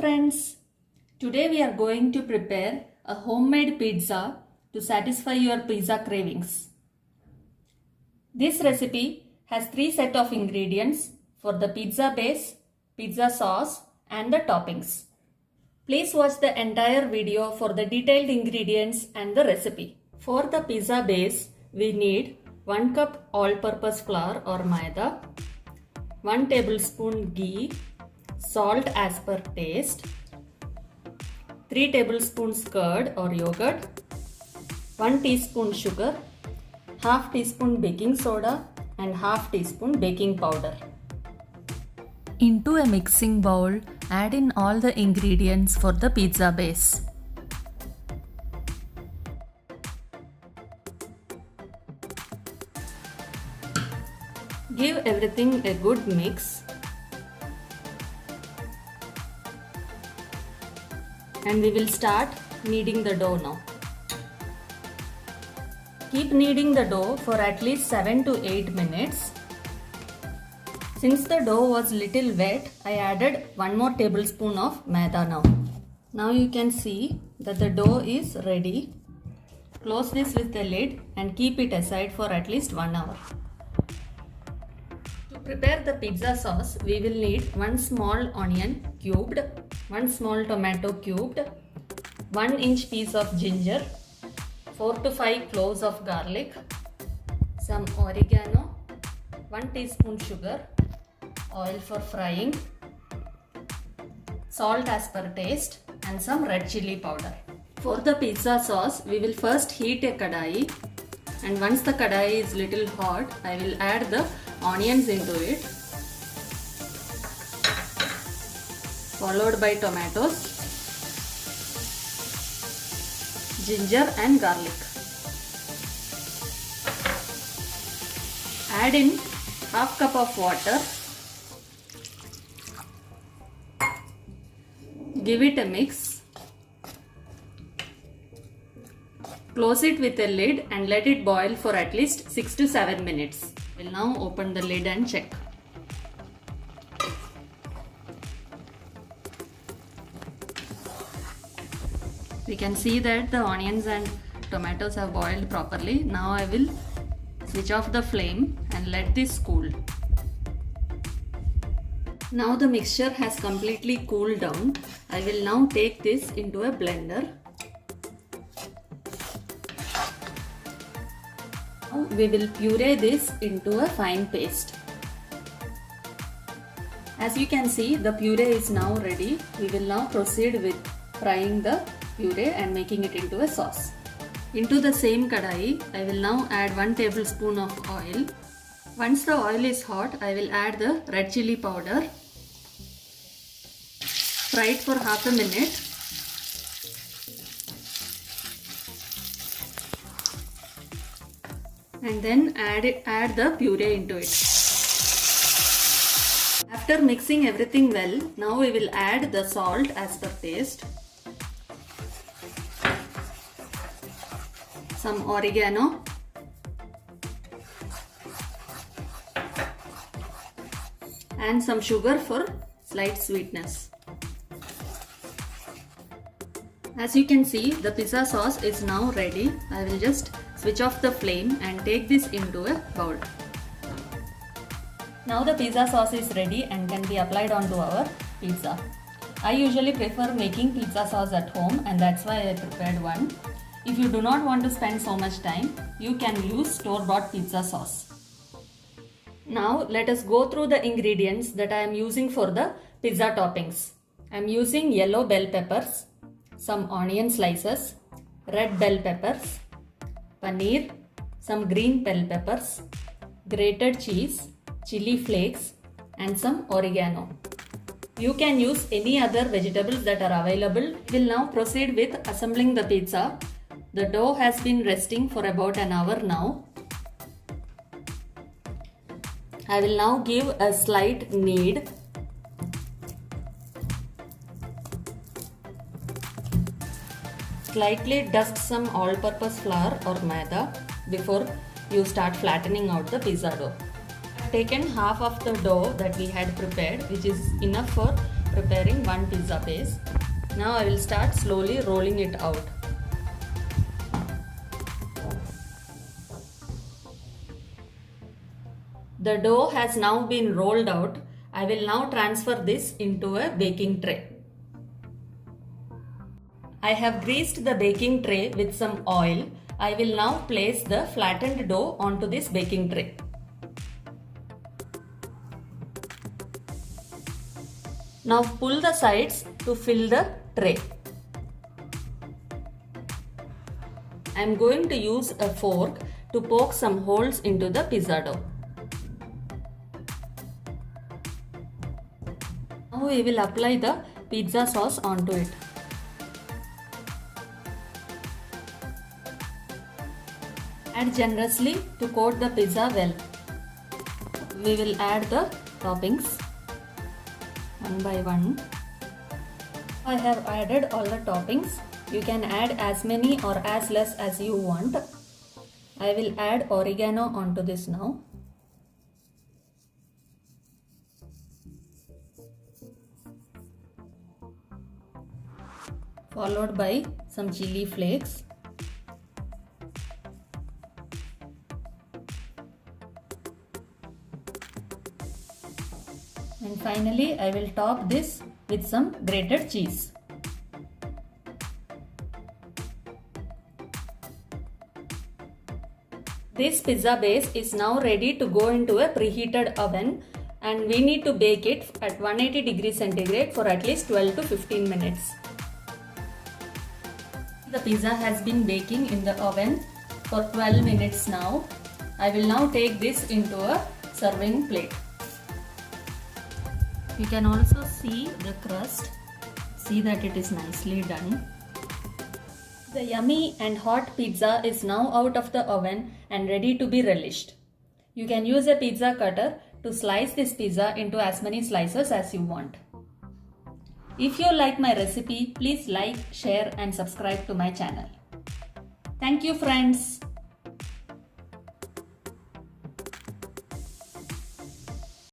friends, today we are going to prepare a homemade pizza to satisfy your pizza cravings. This recipe has 3 sets of ingredients for the pizza base, pizza sauce and the toppings. Please watch the entire video for the detailed ingredients and the recipe. For the pizza base, we need 1 cup all-purpose flour or maida, 1 tablespoon ghee, salt as per taste, 3 tablespoons curd or yogurt, 1 teaspoon sugar, half teaspoon baking soda and half teaspoon baking powder. Into a mixing bowl, add in all the ingredients for the pizza base. Give everything a good mix and we will start kneading the dough now. Keep kneading the dough for at least 7 to 8 minutes. Since the dough was little wet, I added 1 more tablespoon of maida now. Now you can see that the dough is ready. Close this with the lid and keep it aside for at least 1 hour. To prepare the pizza sauce, we will need 1 small onion cubed, 1 small tomato cubed, 1 inch piece of ginger, 4 to 5 cloves of garlic, some oregano, 1 teaspoon sugar, oil for frying, salt as per taste and some red chili powder. For the pizza sauce, we will first heat a kadai, and once the kadai is little hot, I will add the onions into it, followed by tomatoes, ginger and garlic. Add in half cup of water. Give it a mix. Close it with a lid and let it boil for at least 6 to 7 minutes. We'll now open the lid and check. We can see that the onions and tomatoes have boiled properly. Now I will switch off the flame and let this cool. Now the mixture has completely cooled down. I will now take this into a blender. Now we will puree this into a fine paste. As you can see, the puree is now ready. We will now proceed with frying the puree and making it into a sauce. Into the same kadai, I will now add 1 tablespoon of oil. Once the oil is hot, I will add the red chili powder. Fry it for half a minute. And then add the puree into it. After mixing everything well, now we will add the salt as per taste, some oregano, and some sugar for slight sweetness. As you can see, the pizza sauce is now ready. I will just switch off the flame and take this into a bowl. Now the pizza sauce is ready and can be applied onto our pizza. I usually prefer making pizza sauce at home, and that's why I prepared one. If you do not want to spend so much time, you can use store-bought pizza sauce. Now let us go through the ingredients that I am using for the pizza toppings. I am using yellow bell peppers, some onion slices, red bell peppers, paneer, some green bell peppers, grated cheese, chili flakes and some oregano. You can use any other vegetables that are available. We will now proceed with assembling the pizza. The dough has been resting for about an hour now. I will now give a slight knead. Slightly dust some all-purpose flour or maida before you start flattening out the pizza dough. I've taken half of the dough that we had prepared, which is enough for preparing one pizza base. Now I will start slowly rolling it out. The dough has now been rolled out. I will now transfer this into a baking tray. I have greased the baking tray with some oil. I will now place the flattened dough onto this baking tray. Now pull the sides to fill the tray. I am going to use a fork to poke some holes into the pizza dough. Now we will apply the pizza sauce onto it. Add generously to coat the pizza well. We will add the toppings one by one. I have added all the toppings. You can add as many or as less as you want. I will add oregano onto this now. Followed by some chili flakes. And finally, I will top this with some grated cheese. This pizza base is now ready to go into a preheated oven, and we need to bake it at 180 degrees centigrade for at least 12 to 15 minutes. The pizza has been baking in the oven for 12 minutes now. I will now take this into a serving plate. You can also see the crust. See that it is nicely done. The yummy and hot pizza is now out of the oven and ready to be relished. You can use a pizza cutter to slice this pizza into as many slices as you want. If you like my recipe, please like, share and subscribe to my channel. Thank you, friends.